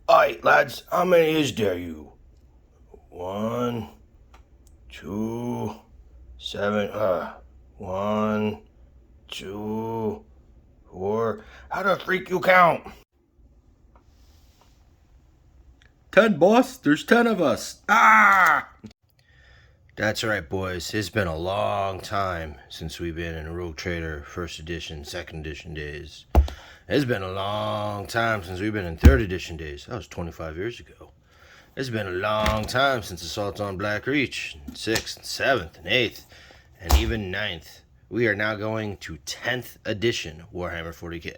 Alright, lads, how many is there you? 1, 2, 7, 1, 2, 4. How the freak you count? 10, boss. There's 10 of us. Ah! That's right, boys. It's been a long time since we've been in Rogue Trader 1st edition, 2nd edition days. It's been a long time since we've been in 3rd edition days. That was 25 years ago. It's been a long time since Assault on Black Reach, 6th, 7th, and 8th, and even 9th. We are now going to 10th edition Warhammer 40k.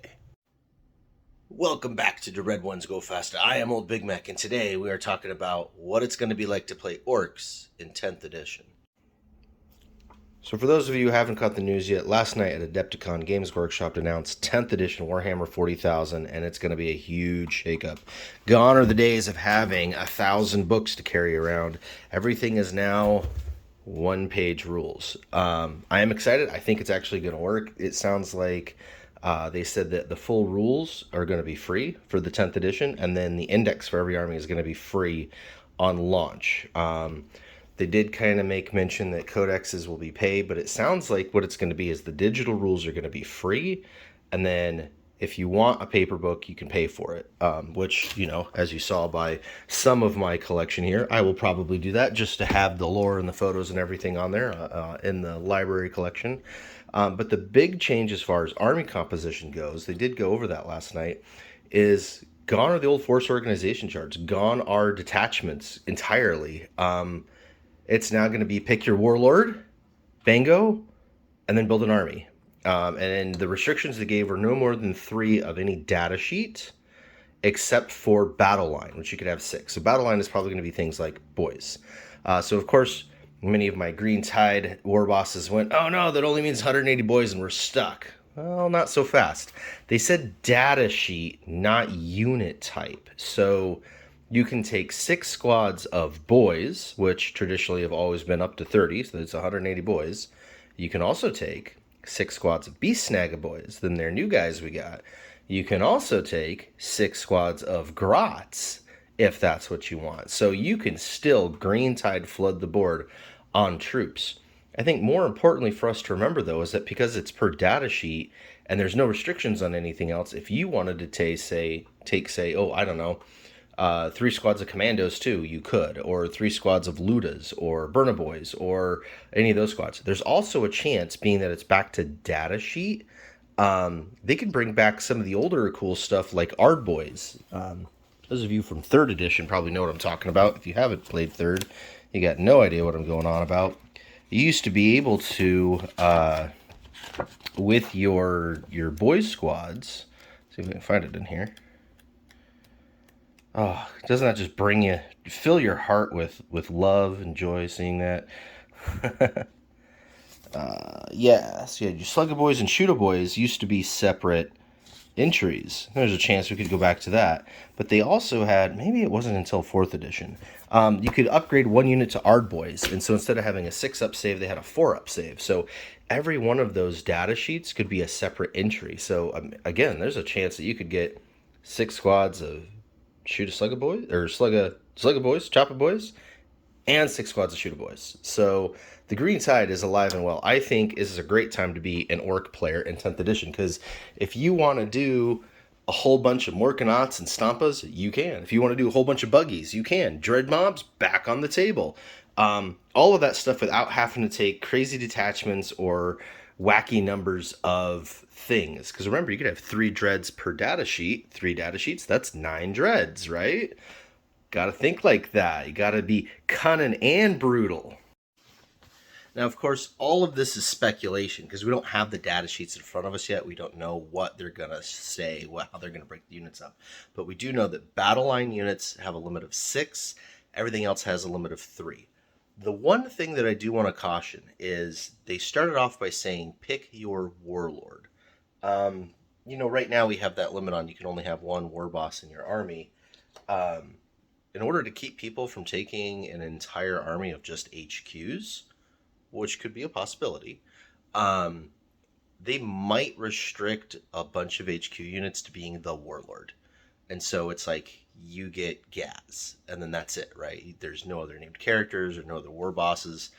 Welcome back to The Red Ones Go Faster. I am Old Big Mac, and today we are talking about what it's going to be like to play Orks in 10th edition. So for those of you who haven't caught the news yet, last night at Adepticon, Games Workshop announced 10th edition Warhammer 40,000, and it's going to be a huge shakeup. Gone are the days of having 1,000 books to carry around. Everything is now one-page rules. I am excited. I think it's actually going to work. It sounds like they said that the full rules are going to be free for the 10th edition, and then the index for every army is going to be free on launch. They did kind of make mention that codexes will be paid, but it sounds like what it's going to be is the digital rules are going to be free, and then if you want a paper book, you can pay for it, which, you know, as you saw by some of my collection here, I will probably do that just to have the lore and the photos and everything on there in the library collection. But the big change as far as army composition goes, they did go over that last night, is gone are the old force organization charts. Gone are detachments entirely. It's now going to be pick your warlord, bango, and then build an army. And the restrictions they gave were no more than 3 of any data sheet, except for battle line, which you could have 6. So battle line is probably going to be things like boys. So of course, many of my green tide war bosses went, oh no, that only means 180 boys and we're stuck. Well, not so fast. They said data sheet, not unit type. So you can take 6 squads of boys, which traditionally have always been up to 30, so that's 180 boys. You can also take 6 squads of Beast Snagga boys, then they're new guys we got. You can also take 6 squads of Grots, if that's what you want. So you can still green tide flood the board on troops. I think more importantly for us to remember, though, is that because it's per data sheet and there's no restrictions on anything else, if you wanted to take, say, 3 squads of commandos too, you could, or 3 squads of Ludas, or Burna Boys, or any of those squads. There's also a chance, being that it's back to data sheet, they can bring back some of the older cool stuff like Ard Boys. Those of you from 3rd edition probably know what I'm talking about. If you haven't played 3rd, you got no idea what I'm going on about. You used to be able to, with your boys squads, see if we can find it in here. Oh, doesn't that just bring you, fill your heart with love and joy seeing that? Yeah, so yeah, your Slugga Boys and Shooter Boys used to be separate entries. There's a chance we could go back to that. But they also had, maybe it wasn't until 4th edition, you could upgrade 1 unit to Ard Boys. And so instead of having a 6-up save, they had a 4-up save. So every one of those data sheets could be a separate entry. So again, there's a chance that you could get 6 squads of Shoot a Slugga Boys, or Slugga Boys, Chopper Boys, and 6 squads of Shooter Boys. So the green tide is alive and well. I think this is a great time to be an Orc player in 10th edition, because if you want to do a whole bunch of Morkanauts and Stompas, you can. If you want to do a whole bunch of Buggies, you can. Dread Mobs, back on the table. All of that stuff without having to take crazy detachments or wacky numbers of things. Because remember, you could have 3 dreads per data sheet. 3 data sheets, that's 9 dreads, right? Gotta think like that. You gotta be cunning and brutal. Now, of course, all of this is speculation because we don't have the data sheets in front of us yet. We don't know what they're going to say, how they're going to break the units up. But we do know that battle line units have a limit of 6. Everything else has a limit of 3. The one thing that I do want to caution is they started off by saying, pick your warlord. You know, right now we have that limit on you can only have 1 war boss in your army. In order to keep people from taking an entire army of just HQs, which could be a possibility, they might restrict a bunch of HQ units to being the warlord. And so it's like you get Gaz, and then that's it, right? There's no other named characters or no other war bosses.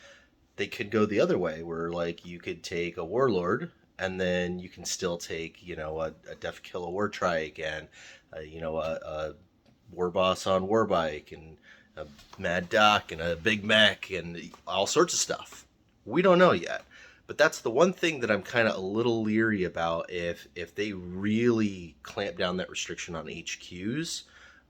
They could go the other way, where like you could take a warlord, and then you can still take, you know, a Def Kill a War Try again, you know, a war boss on Warbike, and a Mad Doc, and a Big Mech, and all sorts of stuff. We don't know yet. But that's the one thing that I'm kind of a little leery about. If they really clamp down that restriction on HQs,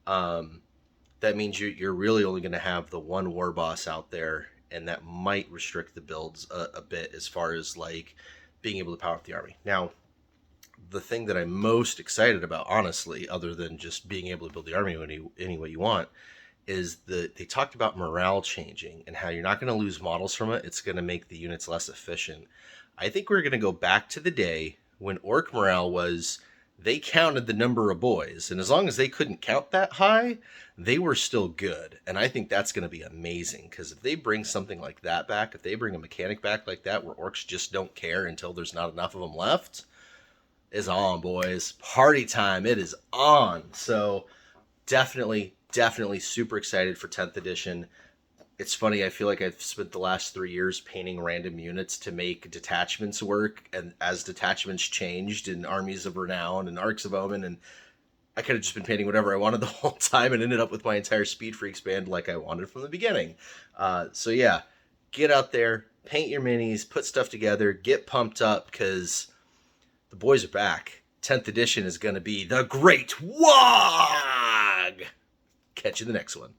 that means you're really only going to have the one war boss out there, and that might restrict the builds a bit as far as like being able to power up the army. Now, the thing that I'm most excited about, honestly, other than just being able to build the army any way you want, is that they talked about morale changing and how you're not going to lose models from it. It's going to make the units less efficient. I think we're going to go back to the day when orc morale was they counted the number of boys, and as long as they couldn't count that high, they were still good. And I think that's going to be amazing, because if they bring something like that back, if they bring a mechanic back like that where orcs just don't care until there's not enough of them left, is on, boys. Party time. It is on. So definitely super excited for 10th edition. It's funny, I feel like I've spent the last 3 years painting random units to make detachments work, and as detachments changed in Armies of Renown and Arks of Omen, and I could have just been painting whatever I wanted the whole time and ended up with my entire Speed Freaks band like I wanted from the beginning. So yeah, get out there, paint your minis, put stuff together, get pumped up, because the boys are back. 10th edition is going to be the Great Waaagh! Catch you in the next one.